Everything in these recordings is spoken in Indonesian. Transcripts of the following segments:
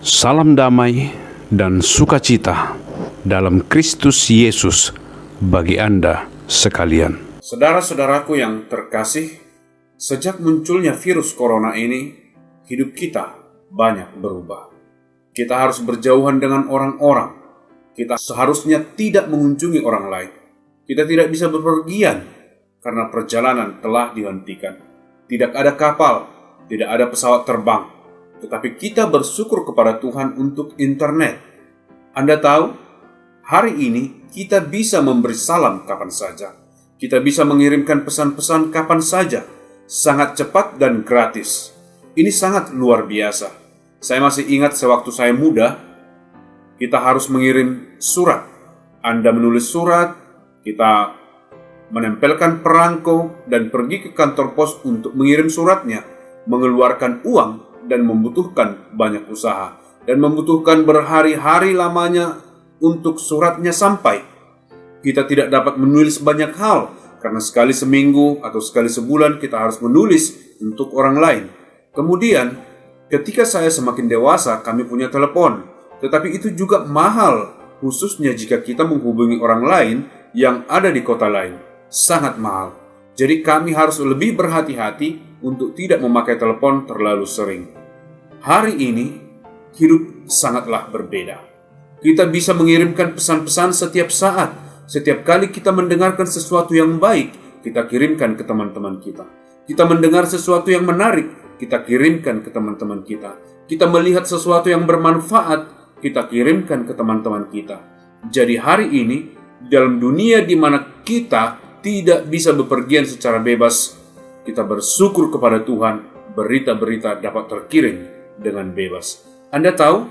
Salam damai dan sukacita dalam Kristus Yesus bagi Anda sekalian. Saudara-saudaraku yang terkasih, sejak munculnya virus corona ini, hidup kita banyak berubah. Kita harus berjauhan dengan orang-orang. Kita seharusnya tidak mengunjungi orang lain. Kita tidak bisa bepergian karena perjalanan telah dihentikan. Tidak ada kapal, tidak ada pesawat terbang. Tetapi kita bersyukur kepada Tuhan untuk internet. Anda tahu, hari ini kita bisa memberi salam kapan saja. Kita bisa mengirimkan pesan-pesan kapan saja. Sangat cepat dan gratis. Ini sangat luar biasa. Saya masih ingat sewaktu saya muda, kita harus mengirim surat. Anda menulis surat, kita menempelkan perangko dan pergi ke kantor pos untuk mengirim suratnya, mengeluarkan uang dan membutuhkan banyak usaha dan membutuhkan berhari-hari lamanya untuk suratnya sampai. Kita tidak dapat menulis banyak hal karena sekali seminggu atau sekali sebulan kita harus menulis untuk orang lain. Kemudian ketika saya semakin dewasa, kami punya telepon, tetapi itu juga mahal, khususnya jika kita menghubungi orang lain yang ada di kota lain. Sangat mahal. Jadi kami harus lebih berhati-hati untuk tidak memakai telepon terlalu sering. Hari ini, hidup sangatlah berbeda. Kita bisa mengirimkan pesan-pesan setiap saat. Setiap kali kita mendengarkan sesuatu yang baik, kita kirimkan ke teman-teman kita. Kita mendengar sesuatu yang menarik, kita kirimkan ke teman-teman kita. Kita melihat sesuatu yang bermanfaat, kita kirimkan ke teman-teman kita. Jadi hari ini, dalam dunia di mana kita tidak bisa bepergian secara bebas, kita bersyukur kepada Tuhan, berita-berita dapat terkirim dengan bebas. Anda tahu,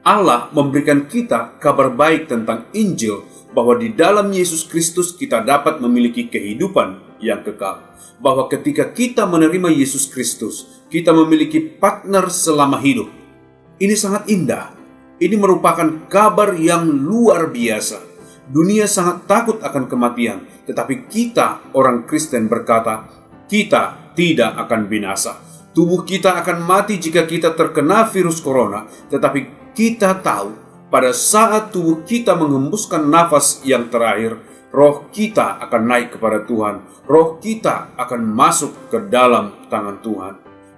Allah memberikan kita kabar baik tentang Injil, bahwa di dalam Yesus Kristus kita dapat memiliki kehidupan yang kekal. Bahwa ketika kita menerima Yesus Kristus, kita memiliki partner selama hidup. Ini sangat indah. Ini merupakan kabar yang luar biasa. Dunia sangat takut akan kematian, tetapi kita orang Kristen berkata, kita tidak akan binasa. Tubuh kita akan mati jika kita terkena virus corona, tetapi kita tahu pada saat tubuh kita menghembuskan nafas yang terakhir, roh kita akan naik kepada Tuhan. Roh kita akan masuk ke dalam tangan Tuhan.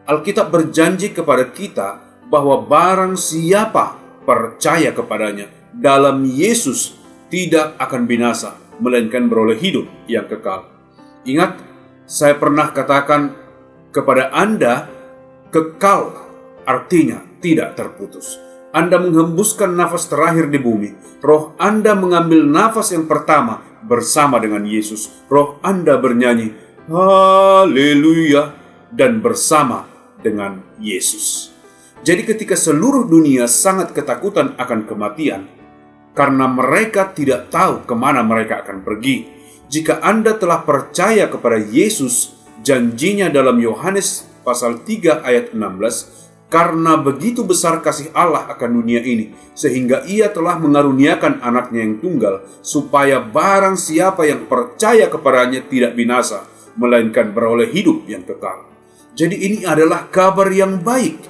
Alkitab berjanji kepada kita bahwa barang siapa percaya kepadanya dalam Yesus tidak akan binasa, melainkan beroleh hidup yang kekal. Ingat, saya pernah katakan kepada Anda, kekal artinya tidak terputus. Anda menghembuskan nafas terakhir di bumi. Roh Anda mengambil nafas yang pertama bersama dengan Yesus. Roh Anda bernyanyi, haleluya, dan bersama dengan Yesus. Jadi ketika seluruh dunia sangat ketakutan akan kematian, karena mereka tidak tahu kemana mereka akan pergi. Jika Anda telah percaya kepada Yesus, janjinya dalam Yohanes pasal 3 ayat 16, karena begitu besar kasih Allah akan dunia ini, sehingga ia telah mengaruniakan anaknya yang tunggal, supaya barang siapa yang percaya kepadanya tidak binasa, melainkan beroleh hidup yang kekal. Jadi ini adalah kabar yang baik.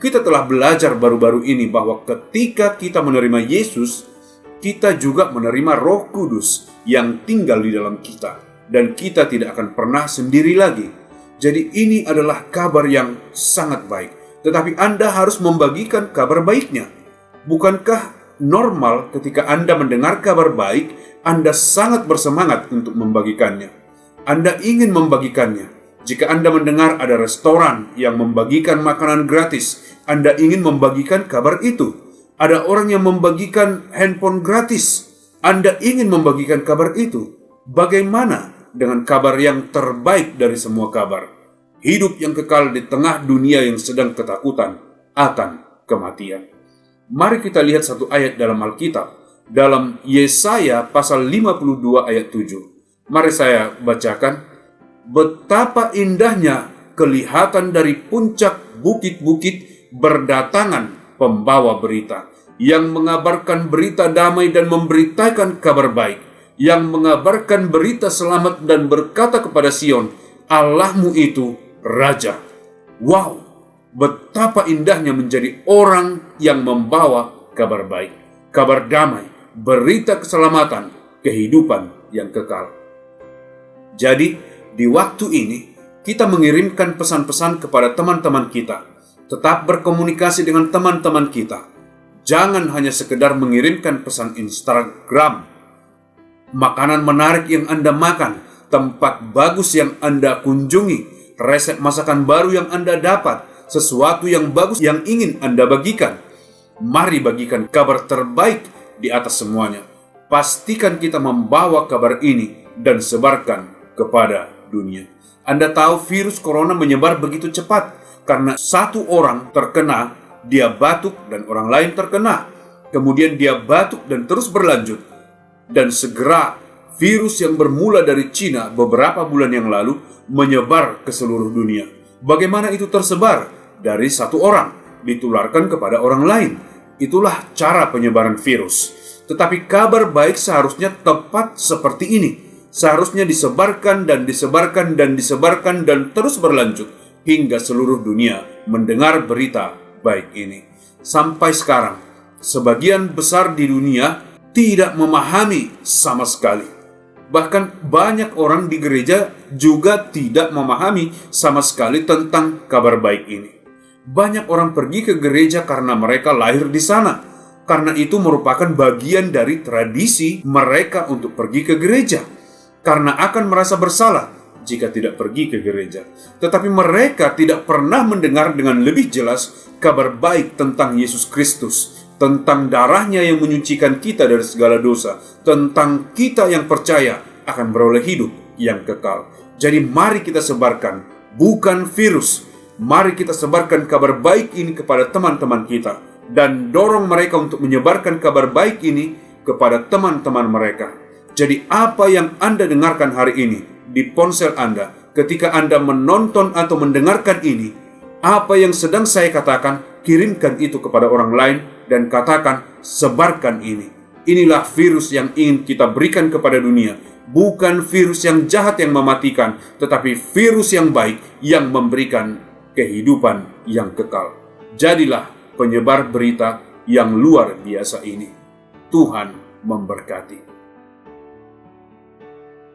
Kita telah belajar baru-baru ini bahwa ketika kita menerima Yesus, kita juga menerima Roh Kudus yang tinggal di dalam kita, dan kita tidak akan pernah sendiri lagi. Jadi ini adalah kabar yang sangat baik. Tetapi Anda harus membagikan kabar baiknya. Bukankah normal ketika Anda mendengar kabar baik, Anda sangat bersemangat untuk membagikannya? Anda ingin membagikannya. Jika Anda mendengar ada restoran yang membagikan makanan gratis, Anda ingin membagikan kabar itu. Ada orang yang membagikan handphone gratis. Anda ingin membagikan kabar itu. Bagaimana dengan kabar yang terbaik dari semua kabar? Hidup yang kekal di tengah dunia yang sedang ketakutan akan kematian. Mari kita lihat satu ayat dalam Alkitab. Dalam Yesaya pasal 52 ayat 7. Mari saya bacakan. Betapa indahnya kelihatan dari puncak bukit-bukit berdatangan pembawa berita, yang mengabarkan berita damai dan memberitakan kabar baik, yang mengabarkan berita selamat dan berkata kepada Sion, Allahmu itu Raja. Wow, betapa indahnya menjadi orang yang membawa kabar baik, kabar damai, berita keselamatan, kehidupan yang kekal. Jadi, di waktu ini, kita mengirimkan pesan-pesan kepada teman-teman kita. Tetap berkomunikasi dengan teman-teman kita. Jangan hanya sekedar mengirimkan pesan Instagram, makanan menarik yang Anda makan, tempat bagus yang Anda kunjungi, resep masakan baru yang Anda dapat, sesuatu yang bagus yang ingin Anda bagikan. Mari bagikan kabar terbaik di atas semuanya. Pastikan kita membawa kabar ini dan sebarkan kepada dunia. Anda tahu virus corona menyebar begitu cepat karena satu orang terkena, dia batuk dan orang lain terkena. Kemudian dia batuk dan terus berlanjut. Dan segera virus yang bermula dari Cina beberapa bulan yang lalu menyebar ke seluruh dunia. Bagaimana itu tersebar? Dari satu orang ditularkan kepada orang lain. Itulah cara penyebaran virus. Tetapi kabar baik seharusnya tepat seperti ini. Seharusnya disebarkan dan disebarkan dan disebarkan dan terus berlanjut hingga seluruh dunia mendengar berita baik ini. Sampai sekarang, sebagian besar di dunia tidak memahami sama sekali. Bahkan banyak orang di gereja juga tidak memahami sama sekali tentang kabar baik ini. Banyak orang pergi ke gereja karena mereka lahir di sana. Karena itu merupakan bagian dari tradisi mereka untuk pergi ke gereja. Karena akan merasa bersalah jika tidak pergi ke gereja. Tetapi mereka tidak pernah mendengar dengan lebih jelas kabar baik tentang Yesus Kristus, tentang darahnya yang menyucikan kita dari segala dosa, tentang kita yang percaya akan beroleh hidup yang kekal. Jadi mari kita sebarkan, bukan virus. Mari kita sebarkan kabar baik ini kepada teman-teman kita dan dorong mereka untuk menyebarkan kabar baik ini kepada teman-teman mereka. Jadi apa yang Anda dengarkan hari ini di ponsel Anda, ketika Anda menonton atau mendengarkan ini, apa yang sedang saya katakan, kirimkan itu kepada orang lain dan katakan, sebarkan ini. Inilah virus yang ingin kita berikan kepada dunia. Bukan virus yang jahat yang mematikan, tetapi virus yang baik yang memberikan kehidupan yang kekal. Jadilah penyebar berita yang luar biasa ini. Tuhan memberkati.